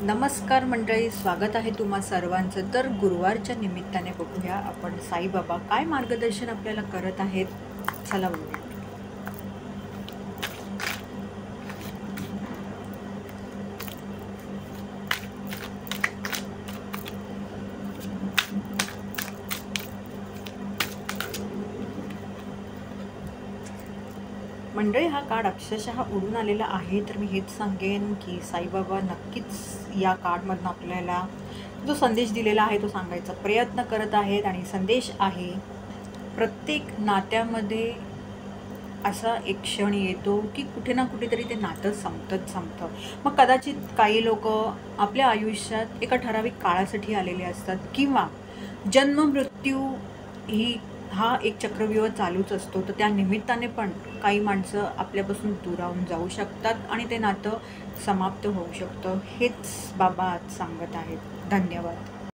नमस्कार मंडळी, स्वागत आहे तुम्हा सर्वांचं. तर गुरुवारच्या निमित्ताने बघूया आपण साईबाबा काय मार्गदर्शन आपल्याला करत आहेत. चला बघूया. मंडळी, हा कार्ड अक्षरशः उडून आलेला आहे. तर मी हेच सांगेन की साईबाबा नक्कीच या कार्डमधून आपल्याला जो संदेश दिलेला आहे तो सांगायचा प्रयत्न करत आहेत. आणि संदेश आहे, प्रत्येक नात्यामध्ये असा एक क्षण येतो की कुठे ना कुठेतरी ते नातं संपतं. मग कदाचित काही लोक आपल्या आयुष्यात एका ठराविक काळासाठी आलेले असतात, किंवा जन्म मृत्यू हा एक चक्रव्यूह चालूच असतो. तर त्या निमित्ताने पण काही माणसं आपल्यापासून दुरावून जाऊ शकतात आणि ते नातं समाप्त होऊ शकतं. हेच बाबा आज सांगत आहेत. धन्यवाद.